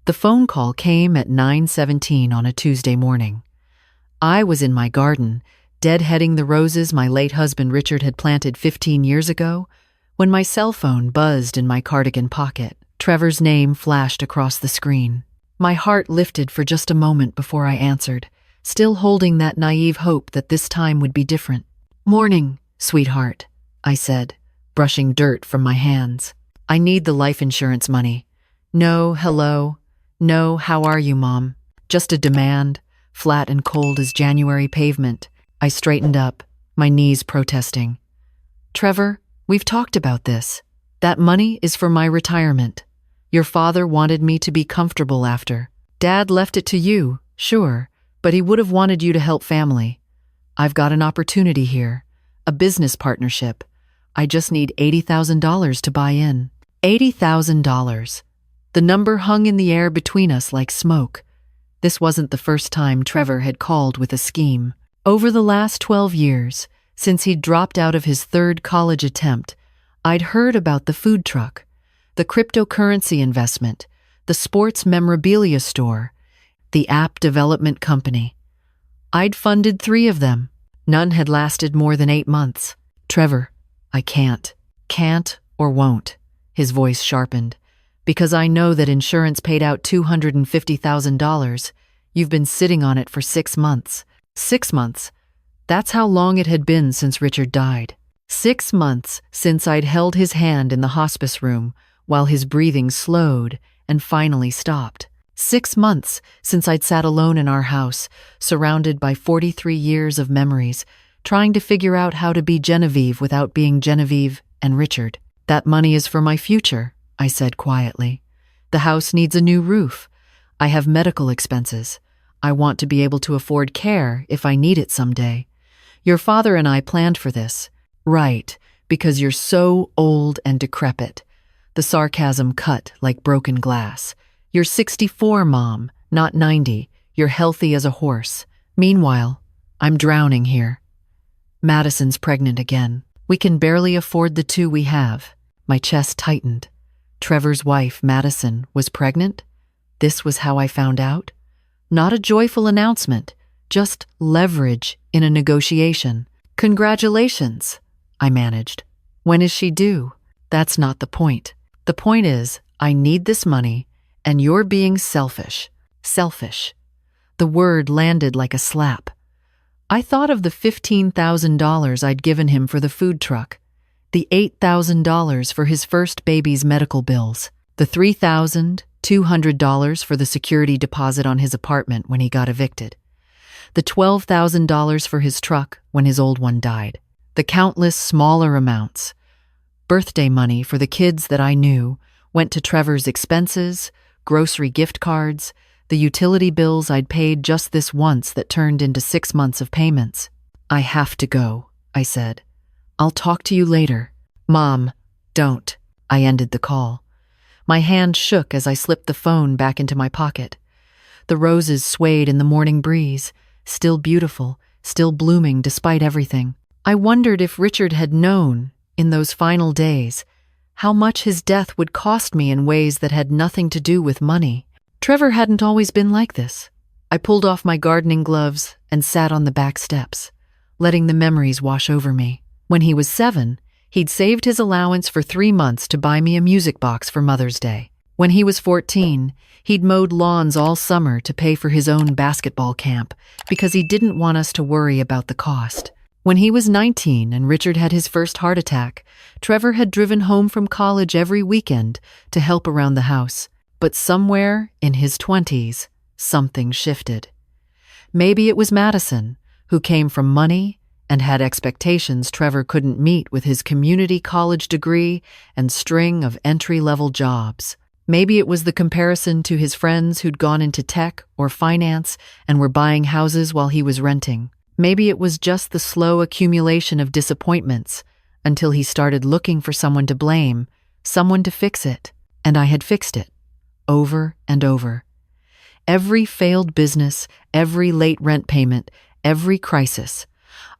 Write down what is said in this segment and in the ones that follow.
The phone call came at 9:17 on a Tuesday morning. I was in my garden, deadheading the roses my late husband Richard had planted 15 years ago, when my cell phone buzzed in my cardigan pocket. Trevor's name flashed across the screen. My heart lifted for just a moment before I answered, still holding that naive hope that this time would be different. "Morning, sweetheart," I said, brushing dirt from my hands. "I need the life insurance money." "No, hello. No, how are you, Mom?" Just a demand, flat and cold as January pavement. I straightened up, my knees protesting. "Trevor, we've talked about this. That money is for my retirement. Your father wanted me to be comfortable after. Dad left it to you, sure, but he would have wanted you to help family. I've got an opportunity here, a business partnership. I just need $80,000 to buy in." $80,000. The number hung in the air between us like smoke. This wasn't the first time Trevor had called with a scheme. Over the last 12 years, since he'd dropped out of his third college attempt, I'd heard about the food truck, the cryptocurrency investment, the sports memorabilia store, the app development company. I'd funded 3 of them. None had lasted more than 8 months. "Trevor, I can't. Can't or won't," his voice sharpened. "Because I know that insurance paid out $250,000. You've been sitting on it for 6 months. 6 months. That's how long it had been since Richard died. 6 months since I'd held his hand in the hospice room while his breathing slowed and finally stopped. 6 months since I'd sat alone in our house, surrounded by 43 years of memories, trying to figure out how to be Genevieve without being Genevieve and Richard. That money is for my future," I said quietly. "The house needs a new roof. I have medical expenses. I want to be able to afford care if I need it someday. Your father and I planned for this." "Right, because you're so old and decrepit." The sarcasm cut like broken glass. "You're 64, Mom, not 90. You're healthy as a horse. Meanwhile, I'm drowning here. Madison's pregnant again. We can barely afford the 2 we have." My chest tightened. Trevor's wife, Madison, was pregnant? This was how I found out? Not a joyful announcement, just leverage in a negotiation. "Congratulations," I managed. "When is she due?" "That's not the point. The point is, I need this money, and you're being selfish." Selfish. The word landed like a slap. I thought of the $15,000 I'd given him for the food truck, the $8,000 for his first baby's medical bills, the $3,200 for the security deposit on his apartment when he got evicted, the $12,000 for his truck when his old one died, the countless smaller amounts. Birthday money for the kids that I knew went to Trevor's expenses, grocery gift cards, the utility bills I'd paid just this once that turned into 6 months of payments. "I have to go," I said. "I'll talk to you later." "Mom, don't." I ended the call. My hand shook as I slipped the phone back into my pocket. The roses swayed in the morning breeze, still beautiful, still blooming despite everything. I wondered if Richard had known, in those final days, how much his death would cost me in ways that had nothing to do with money. Trevor hadn't always been like this. I pulled off my gardening gloves and sat on the back steps, letting the memories wash over me. When he was 7, he'd saved his allowance for 3 months to buy me a music box for Mother's Day. When he was 14, he'd mowed lawns all summer to pay for his own basketball camp because he didn't want us to worry about the cost. When he was 19 and Richard had his first heart attack, Trevor had driven home from college every weekend to help around the house. But somewhere in his 20s, something shifted. Maybe it was Madison, who came from money and had expectations Trevor couldn't meet with his community college degree and string of entry-level jobs. Maybe it was the comparison to his friends who'd gone into tech or finance and were buying houses while he was renting. Maybe it was just the slow accumulation of disappointments until he started looking for someone to blame, someone to fix it. And I had fixed it. Over and over. Every failed business, every late rent payment, every crisis.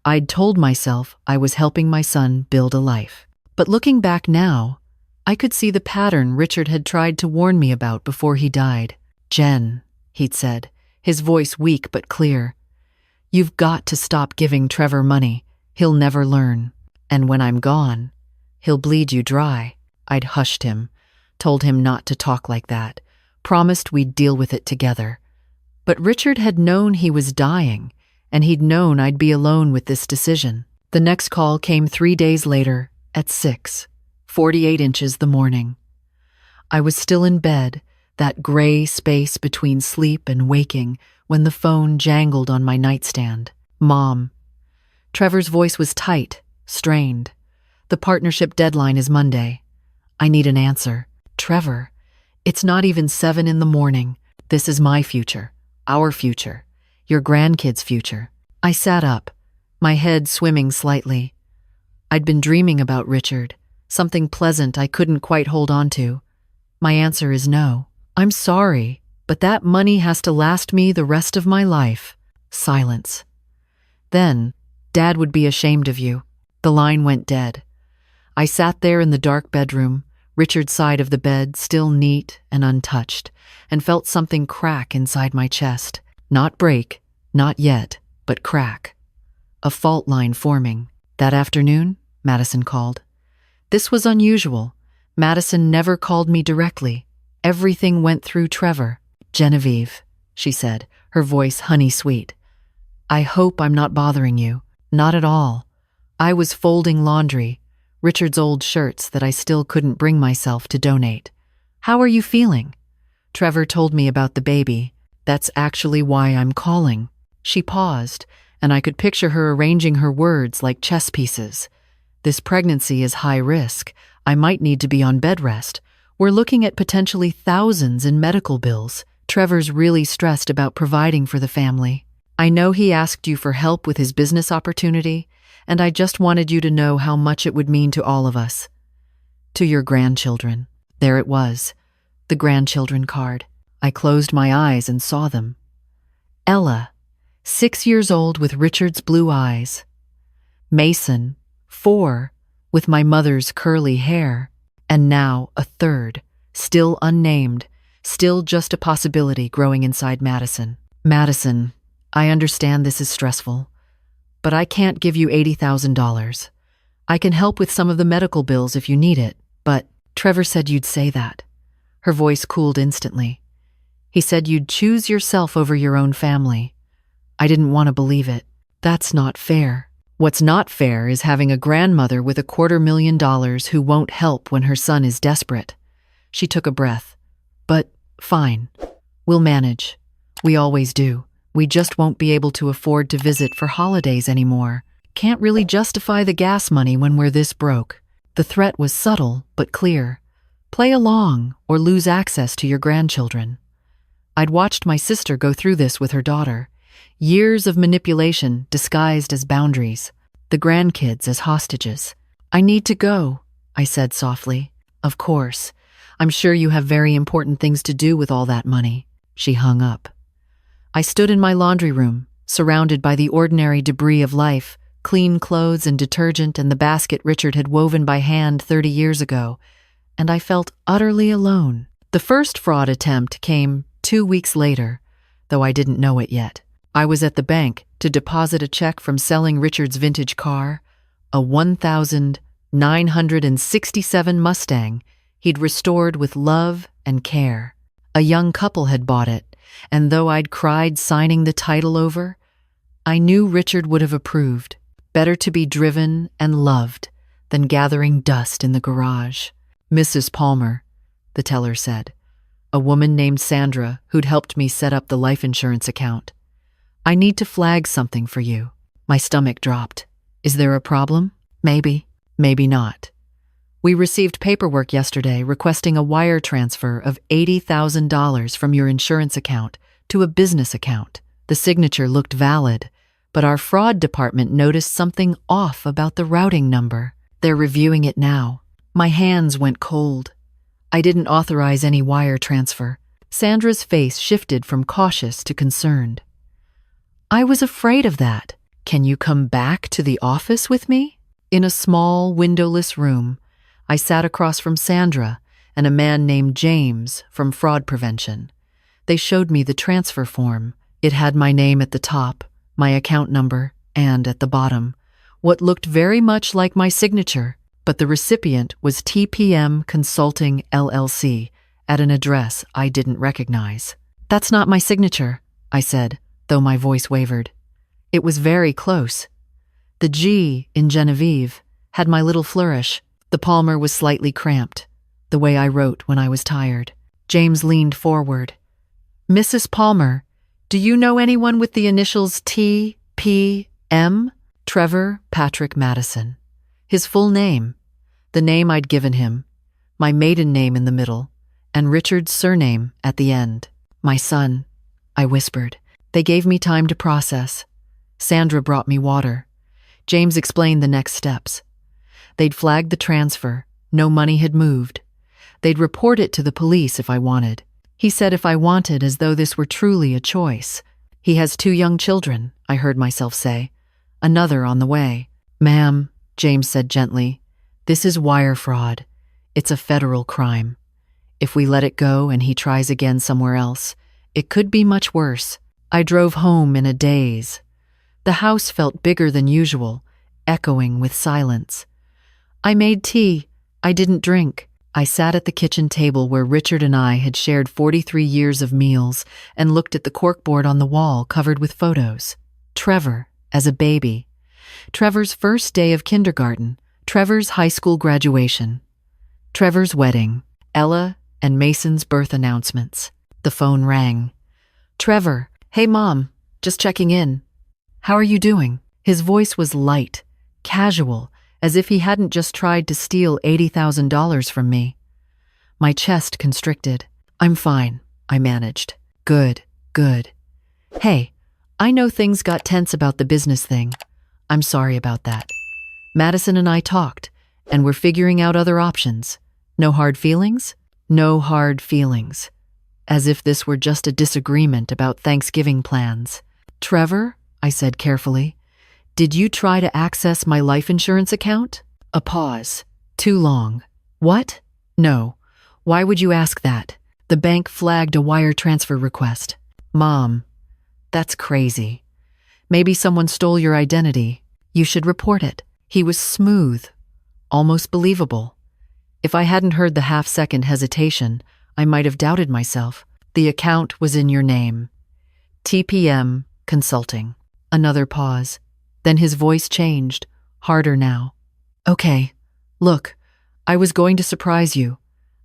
I'd told myself I was helping my son build a life. But looking back now, I could see the pattern Richard had tried to warn me about before he died. Jen, he'd said, his voice weak but clear, you've got to stop giving Trevor money. He'll never learn. And when I'm gone, he'll bleed you dry. I'd hushed him, told him not to talk like that, promised we'd deal with it together. But Richard had known he was dying, and he'd known I'd be alone with this decision. The next call came 3 days later, at 6:48 inches the morning. I was still in bed, that gray space between sleep and waking, when the phone jangled on my nightstand. Mom. Trevor's voice was tight, strained. The partnership deadline is Monday. I need an answer. Trevor, it's not even 7 in the morning. This is my future, our future, your grandkids' future. I sat up, my head swimming slightly. I'd been dreaming about Richard, something pleasant I couldn't quite hold on to. My answer is no. I'm sorry, but that money has to last me the rest of my life. Silence. Then, Dad would be ashamed of you. The line went dead. I sat there in the dark bedroom, Richard's side of the bed still neat and untouched, and felt something crack inside my chest. Not break, not yet, but crack. A fault line forming. That afternoon, Madison called. This was unusual. Madison never called me directly. Everything went through Trevor. Genevieve, she said, her voice honey-sweet. I hope I'm not bothering you. Not at all. I was folding laundry, Richard's old shirts that I still couldn't bring myself to donate. How are you feeling? Trevor told me about the baby. That's actually why I'm calling. She paused, and I could picture her arranging her words like chess pieces. This pregnancy is high risk. I might need to be on bed rest. We're looking at potentially thousands in medical bills. Trevor's really stressed about providing for the family. I know he asked you for help with his business opportunity, and I just wanted you to know how much it would mean to all of us. To your grandchildren. There it was, the grandchildren card. I closed my eyes and saw them. Ella, 6 years old with Richard's blue eyes. Mason, 4, with my mother's curly hair. And now a third, still unnamed, still just a possibility growing inside Madison. Madison, I understand this is stressful, but I can't give you $80,000. I can help with some of the medical bills if you need it, but Trevor said you'd say that. Her voice cooled instantly. He said you'd choose yourself over your own family. I didn't want to believe it. That's not fair. What's not fair is having a grandmother with $250,000 who won't help when her son is desperate. She took a breath. But fine. We'll manage. We always do. We just won't be able to afford to visit for holidays anymore. Can't really justify the gas money when we're this broke. The threat was subtle but clear. Play along or lose access to your grandchildren. I'd watched my sister go through this with her daughter. Years of manipulation disguised as boundaries. The grandkids as hostages. I need to go, I said softly. Of course. I'm sure you have very important things to do with all that money. She hung up. I stood in my laundry room, surrounded by the ordinary debris of life, clean clothes and detergent and the basket Richard had woven by hand 30 years ago, and I felt utterly alone. The first fraud attempt came 2 weeks later, though I didn't know it yet. I was at the bank to deposit a check from selling Richard's vintage car, a 1967 Mustang he'd restored with love and care. A young couple had bought it, and though I'd cried signing the title over, I knew Richard would have approved. Better to be driven and loved than gathering dust in the garage. Mrs. Palmer, the teller said, a woman named Sandra who'd helped me set up the life insurance account. I need to flag something for you. My stomach dropped. Is there a problem? Maybe, maybe not. We received paperwork yesterday requesting a wire transfer of $80,000 from your insurance account to a business account. The signature looked valid, but our fraud department noticed something off about the routing number. They're reviewing it now. My hands went cold. I didn't authorize any wire transfer. Sandra's face shifted from cautious to concerned. I was afraid of that. Can you come back to the office with me? In a small, windowless room, I sat across from Sandra and a man named James from fraud prevention. They showed me the transfer form. It had my name at the top, my account number, and at the bottom, what looked very much like my signature, but the recipient was TPM Consulting LLC at an address I didn't recognize. "That's not my signature," I said, though my voice wavered. It was very close. The G in Genevieve had my little flourish. The Palmer was slightly cramped, the way I wrote when I was tired. James leaned forward. "Mrs. Palmer, do you know anyone with the initials T.P.M.? Trevor Patrick Madison. His full name, the name I'd given him, my maiden name in the middle, and Richard's surname at the end. My son," I whispered. They gave me time to process. Sandra brought me water. James explained the next steps. They'd flagged the transfer. No money had moved. They'd report it to the police if I wanted. He said if I wanted, as though this were truly a choice. "He has 2 young children," I heard myself say. "Another on the way." "Ma'am," James said gently, "this is wire fraud. It's a federal crime. If we let it go and he tries again somewhere else, it could be much worse." I drove home in a daze. The house felt bigger than usual, echoing with silence. I made tea. I didn't drink. I sat at the kitchen table where Richard and I had shared 43 years of meals and looked at the corkboard on the wall covered with photos. Trevor, as a baby. Trevor's first day of kindergarten. Trevor's high school graduation. Trevor's wedding. Ella and Mason's birth announcements. The phone rang. "Trevor, hey Mom, just checking in. How are you doing?" His voice was light, casual, as if he hadn't just tried to steal $80,000 from me. My chest constricted. "I'm fine," I managed. Good. "Hey, I know things got tense about the business thing. I'm sorry about that. Madison and I talked, and we're figuring out other options. No hard feelings?" "No hard feelings." As if this were just a disagreement about Thanksgiving plans. "Trevor," I said carefully, "did you try to access my life insurance account?" A pause. Too long. "What? No. Why would you ask that? The bank flagged a wire transfer request." "Mom, that's crazy. Maybe someone stole your identity. You should report it." He was smooth, almost believable. If I hadn't heard the half-second hesitation, I might have doubted myself. "The account was in your name. TPM Consulting." Another pause. Then his voice changed, harder now. "Okay, look, I was going to surprise you.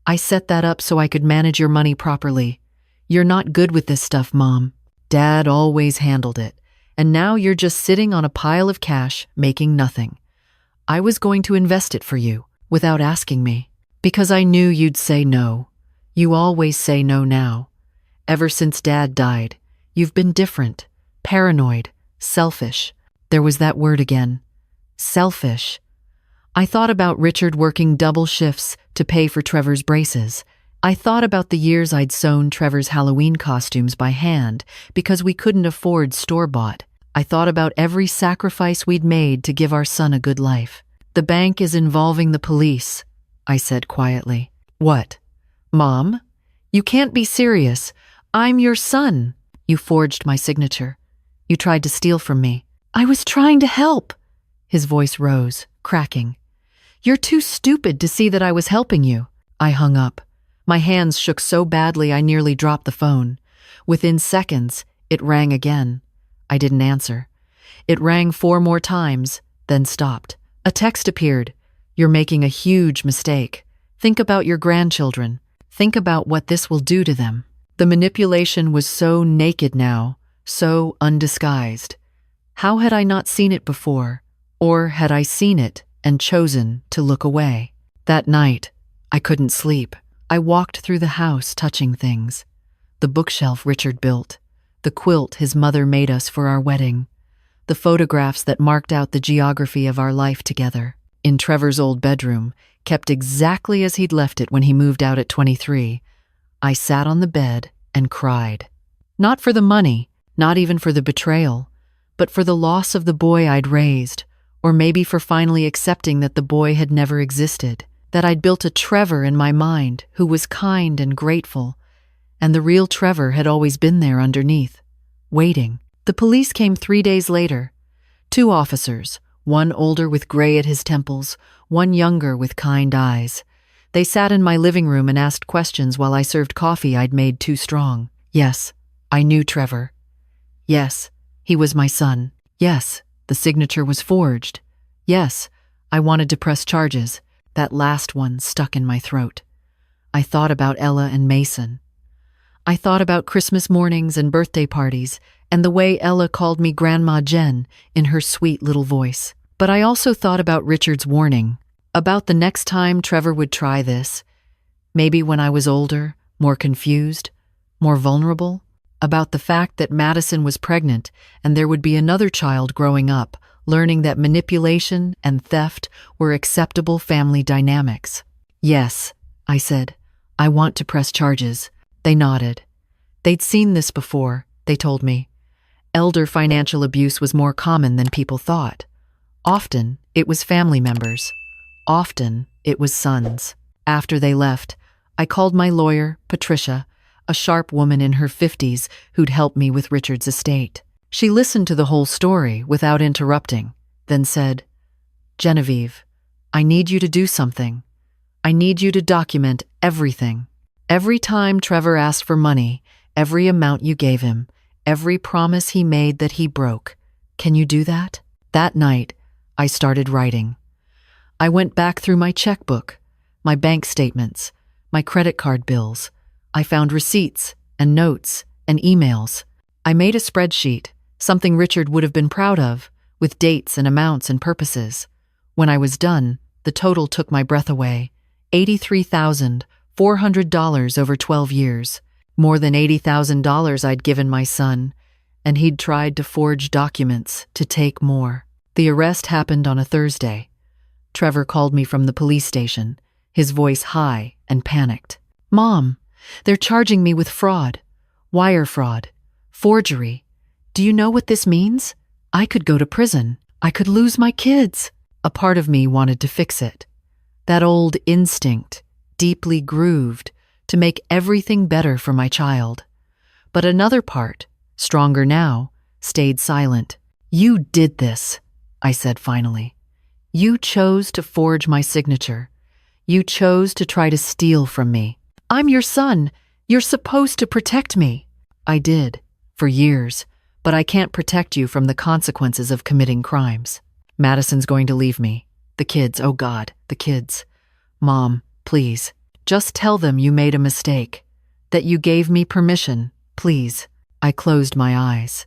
I set that up so I could manage your money properly. You're not good with this stuff, Mom. Dad always handled it, and now you're just sitting on a pile of cash, making nothing. I was going to invest it for you, without asking me, because I knew you'd say no. You always say no now. Ever since Dad died, you've been different, paranoid, selfish." There was that word again. Selfish. I thought about Richard working double shifts to pay for Trevor's braces. I thought about the years I'd sewn Trevor's Halloween costumes by hand because we couldn't afford store-bought. I thought about every sacrifice we'd made to give our son a good life. "The bank is involving the police," I said quietly. "What? Mom? You can't be serious. I'm your son. You forged my signature. You tried to steal from me." "I was trying to help." His voice rose, cracking. "You're too stupid to see that I was helping you." I hung up. My hands shook so badly I nearly dropped the phone. Within seconds, it rang again. I didn't answer. It rang 4 more times, then stopped. A text appeared. "You're making a huge mistake. Think about your grandchildren. Think about what this will do to them." The manipulation was so naked now, so undisguised. How had I not seen it before? Or had I seen it and chosen to look away? That night, I couldn't sleep. I walked through the house touching things. The bookshelf Richard built, the quilt his mother made us for our wedding, the photographs that marked out the geography of our life together. In Trevor's old bedroom, kept exactly as he'd left it when he moved out at 23, I sat on the bed and cried. Not for the money, not even for the betrayal, but for the loss of the boy I'd raised, or maybe for finally accepting that the boy had never existed, that I'd built a Trevor in my mind who was kind and grateful, and the real Trevor had always been there underneath, waiting. The police came 3 days later. 2 officers, one older with gray at his temples, one younger with kind eyes. They sat in my living room and asked questions while I served coffee I'd made too strong. Yes, I knew Trevor. Yes, he was my son. Yes, the signature was forged. Yes, I wanted to press charges. That last one stuck in my throat. I thought about Ella and Mason. I thought about Christmas mornings and birthday parties, and the way Ella called me Grandma Jen in her sweet little voice. But I also thought about Richard's warning, about the next time Trevor would try this, maybe when I was older, more confused, more vulnerable, about the fact that Madison was pregnant and there would be another child growing up, learning that manipulation and theft were acceptable family dynamics. Yes, I said, I want to press charges. They nodded. They'd seen this before, they told me. Elder financial abuse was more common than people thought. Often, it was family members. Often, it was sons. After they left, I called my lawyer, Patricia, a sharp woman in her 50s who'd helped me with Richard's estate. She listened to the whole story without interrupting, then said, Genevieve, I need you to do something. I need you to document everything. Every time Trevor asked for money, every amount you gave him, every promise he made that he broke. Can you do that? That night, I started writing. I went back through my checkbook, my bank statements, my credit card bills. I found receipts and notes and emails. I made a spreadsheet, something Richard would have been proud of, with dates and amounts and purposes. When I was done, the total took my breath away. $83,400 over 12 years. More than $80,000 I'd given my son, and he'd tried to forge documents to take more. The arrest happened on a Thursday. Trevor called me from the police station, his voice high and panicked. Mom, they're charging me with fraud, wire fraud, forgery. Do you know what this means? I could go to prison. I could lose my kids. A part of me wanted to fix it. That old instinct, deeply grooved, to make everything better for my child. But another part, stronger now, stayed silent. You did this, I said finally. You chose to forge my signature. You chose to try to steal from me. I'm your son. You're supposed to protect me. I did, for years, but I can't protect you from the consequences of committing crimes. Madison's going to leave me. The kids, oh God, the kids. Mom, please, just tell them you made a mistake, that you gave me permission, please. I closed my eyes.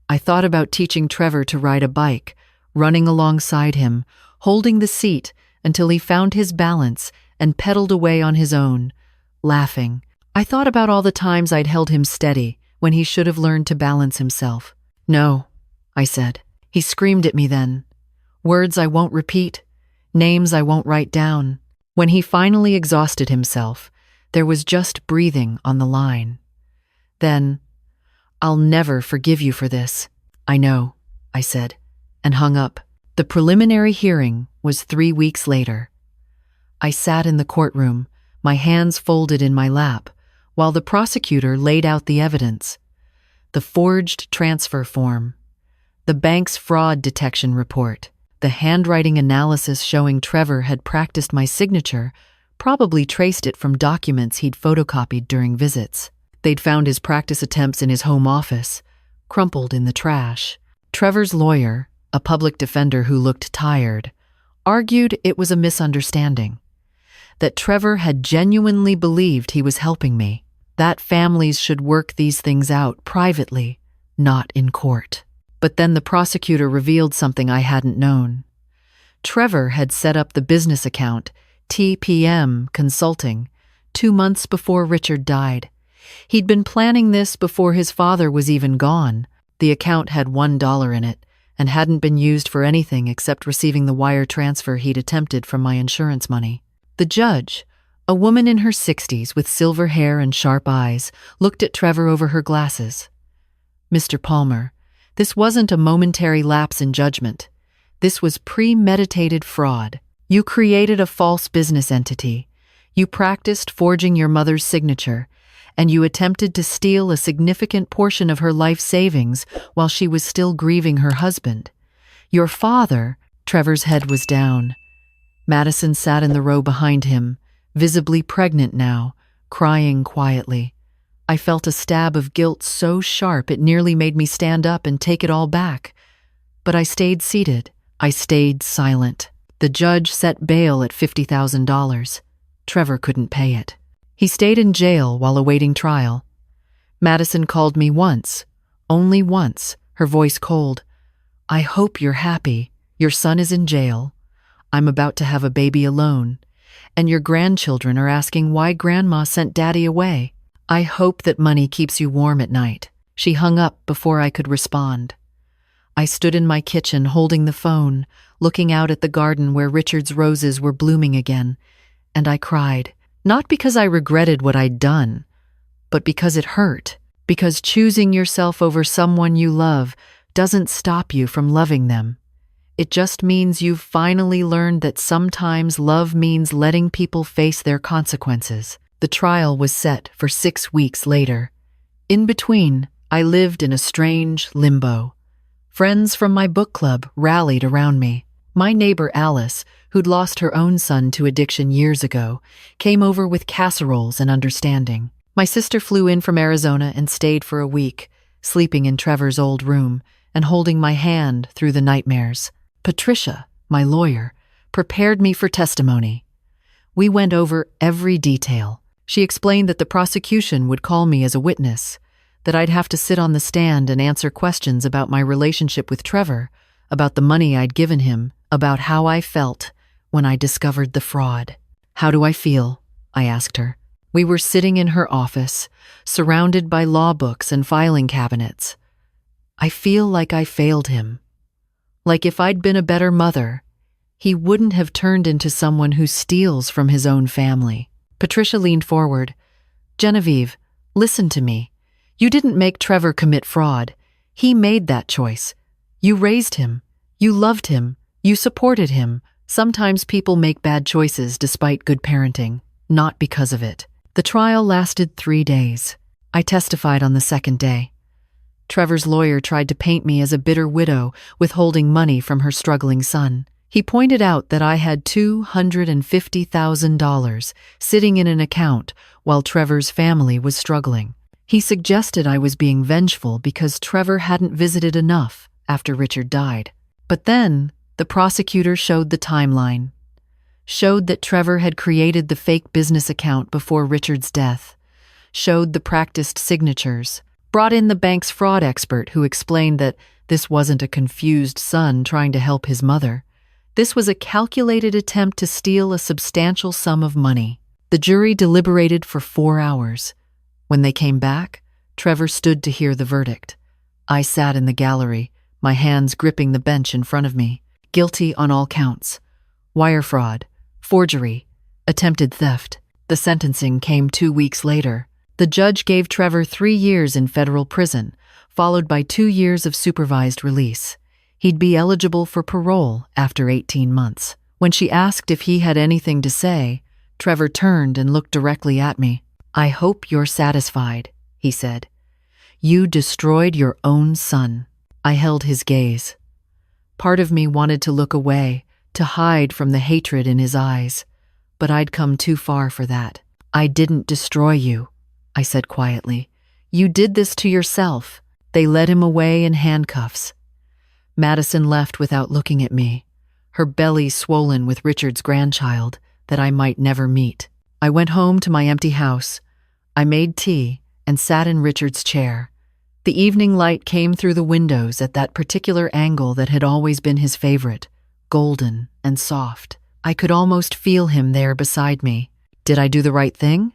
I thought about teaching Trevor to ride a bike, running alongside him, holding the seat until he found his balance and pedaled away on his own, laughing. I thought about all the times I'd held him steady when he should have learned to balance himself. No, I said. He screamed at me then. Words I won't repeat, names I won't write down. When he finally exhausted himself, there was just breathing on the line. Then, I'll never forgive you for this. I know, I said, and hung up. The preliminary hearing was 3 weeks later. I sat in the courtroom, my hands folded in my lap, while the prosecutor laid out the evidence. The forged transfer form, the bank's fraud detection report, the handwriting analysis showing Trevor had practiced my signature, probably traced it from documents he'd photocopied during visits. They'd found his practice attempts in his home office, crumpled in the trash. Trevor's lawyer, a public defender who looked tired, argued it was a misunderstanding, that Trevor had genuinely believed he was helping me, that families should work these things out privately, not in court. But then the prosecutor revealed something I hadn't known. Trevor had set up the business account, TPM Consulting, 2 months before Richard died. He'd been planning this before his father was even gone. The account had $1 in it and hadn't been used for anything except receiving the wire transfer he'd attempted from my insurance money. The judge, a woman in her 60s with silver hair and sharp eyes, looked at Trevor over her glasses. Mr. Palmer, this wasn't a momentary lapse in judgment. This was premeditated fraud. You created a false business entity. You practiced forging your mother's signature, and you attempted to steal a significant portion of her life savings while she was still grieving her husband. Your father, Trevor's head was down. Madison sat in the row behind him, visibly pregnant now, crying quietly. I felt a stab of guilt so sharp it nearly made me stand up and take it all back. But I stayed seated. I stayed silent. The judge set bail at $50,000. Trevor couldn't pay it. He stayed in jail while awaiting trial. Madison called me once, only once, her voice cold. I hope you're happy. Your son is in jail. I'm about to have a baby alone. And your grandchildren are asking why Grandma sent Daddy away. I hope that money keeps you warm at night. She hung up before I could respond. I stood in my kitchen holding the phone, looking out at the garden where Richard's roses were blooming again, and I cried, not because I regretted what I'd done, but because it hurt, because choosing yourself over someone you love doesn't stop you from loving them. It just means you've finally learned that sometimes love means letting people face their consequences. The trial was set for 6 weeks later. In between, I lived in a strange limbo. Friends from my book club rallied around me. My neighbor Alice, who'd lost her own son to addiction years ago, came over with casseroles and understanding. My sister flew in from Arizona and stayed for a week, sleeping in Trevor's old room and holding my hand through the nightmares. Patricia, my lawyer, prepared me for testimony. We went over every detail. She explained that the prosecution would call me as a witness, that I'd have to sit on the stand and answer questions about my relationship with Trevor, about the money I'd given him, about how I felt when I discovered the fraud. How do I feel? I asked her. We were sitting in her office, surrounded by law books and filing cabinets. I feel like I failed him. Like if I'd been a better mother, he wouldn't have turned into someone who steals from his own family. Patricia leaned forward. Genevieve, listen to me. You didn't make Trevor commit fraud. He made that choice. You raised him. You loved him. You supported him. Sometimes people make bad choices despite good parenting, not because of it. The trial lasted 3 days. I testified on the second day. Trevor's lawyer tried to paint me as a bitter widow withholding money from her struggling son. He pointed out that I had $250,000 sitting in an account while Trevor's family was struggling. He suggested I was being vengeful because Trevor hadn't visited enough after Richard died. But then, the prosecutor showed the timeline, showed that Trevor had created the fake business account before Richard's death, showed the practiced signatures, brought in the bank's fraud expert who explained that this wasn't a confused son trying to help his mother. This was a calculated attempt to steal a substantial sum of money. The jury deliberated for 4 hours. When they came back, Trevor stood to hear the verdict. I sat in the gallery, my hands gripping the bench in front of me. Guilty on all counts. Wire fraud, forgery, attempted theft. The sentencing came 2 weeks later. The judge gave Trevor 3 years in federal prison, followed by 2 years of supervised release. He'd be eligible for parole after 18 months. When she asked if he had anything to say, Trevor turned and looked directly at me. I hope you're satisfied, he said. You destroyed your own son. I held his gaze. Part of me wanted to look away, to hide from the hatred in his eyes, but I'd come too far for that. I didn't destroy you, I said quietly. You did this to yourself. They led him away in handcuffs. Madison left without looking at me, her belly swollen with Richard's grandchild that I might never meet. I went home to my empty house. I made tea and sat in Richard's chair. The evening light came through the windows at that particular angle that had always been his favorite, golden and soft. I could almost feel him there beside me. Did I do the right thing?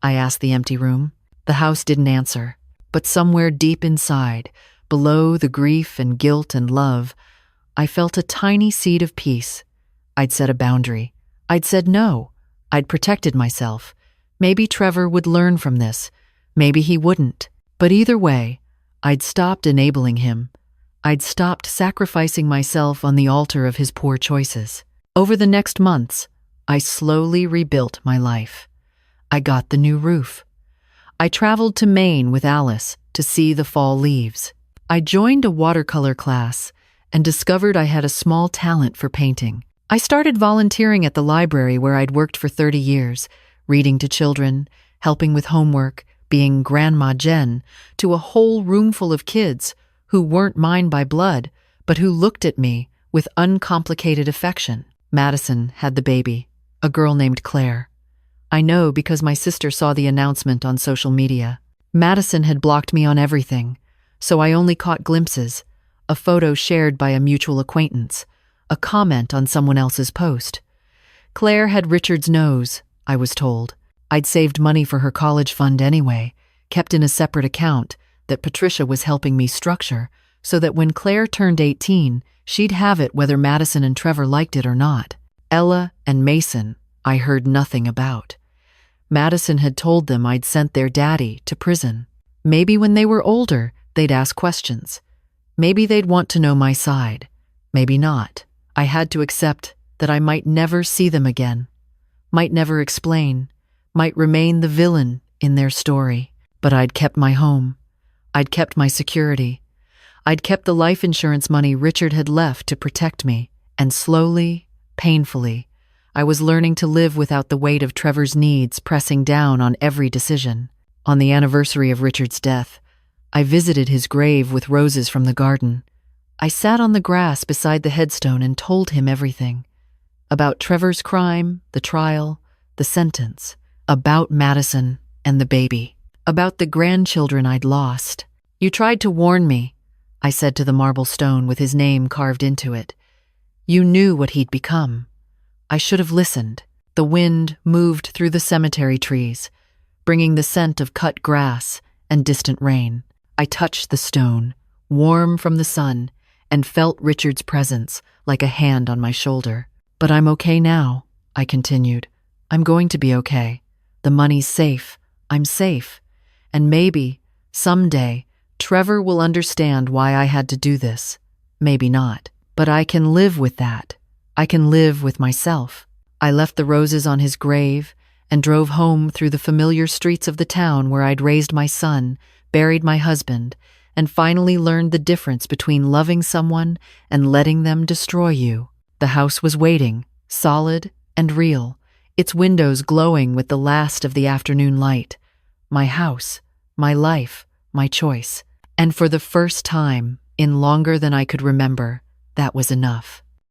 I asked the empty room. The house didn't answer, but somewhere deep inside, below the grief and guilt and love, I felt a tiny seed of peace. I'd set a boundary. I'd said no. I'd protected myself. Maybe Trevor would learn from this. Maybe he wouldn't. But either way, I'd stopped enabling him. I'd stopped sacrificing myself on the altar of his poor choices. Over the next months, I slowly rebuilt my life. I got the new roof. I traveled to Maine with Alice to see the fall leaves. I joined a watercolor class and discovered I had a small talent for painting. I started volunteering at the library where I'd worked for 30 years, reading to children, helping with homework, being Grandma Jen to a whole roomful of kids who weren't mine by blood, but who looked at me with uncomplicated affection. Madison had the baby, a girl named Claire. I know because my sister saw the announcement on social media. Madison had blocked me on everything, so I only caught glimpses, a photo shared by a mutual acquaintance, a comment on someone else's post. Claire had Richard's nose, I was told. I'd saved money for her college fund anyway, kept in a separate account that Patricia was helping me structure, so that when Claire turned 18, she'd have it whether Madison and Trevor liked it or not. Ella and Mason, I heard nothing about. Madison had told them I'd sent their daddy to prison. Maybe when they were older, they'd ask questions. Maybe they'd want to know my side. Maybe not. I had to accept that I might never see them again, might never explain, might remain the villain in their story. But I'd kept my home. I'd kept my security. I'd kept the life insurance money Richard had left to protect me. And slowly, painfully, I was learning to live without the weight of Trevor's needs pressing down on every decision. On the anniversary of Richard's death, I visited his grave with roses from the garden. I sat on the grass beside the headstone and told him everything. About Trevor's crime, the trial, the sentence. About Madison and the baby. About the grandchildren I'd lost. "You tried to warn me," I said to the marble stone with his name carved into it. "You knew what he'd become. I should have listened." The wind moved through the cemetery trees, bringing the scent of cut grass and distant rain. I touched the stone, warm from the sun, and felt Richard's presence like a hand on my shoulder. "But I'm okay now," I continued. "I'm going to be okay. The money's safe. I'm safe. And maybe, someday, Trevor will understand why I had to do this. Maybe not. But I can live with that. I can live with myself." I left the roses on his grave and drove home through the familiar streets of the town where I'd raised my son, buried my husband, and finally learned the difference between loving someone and letting them destroy you. The house was waiting, solid and real, its windows glowing with the last of the afternoon light. My house, my life, my choice. And for the first time, in longer than I could remember, that was enough.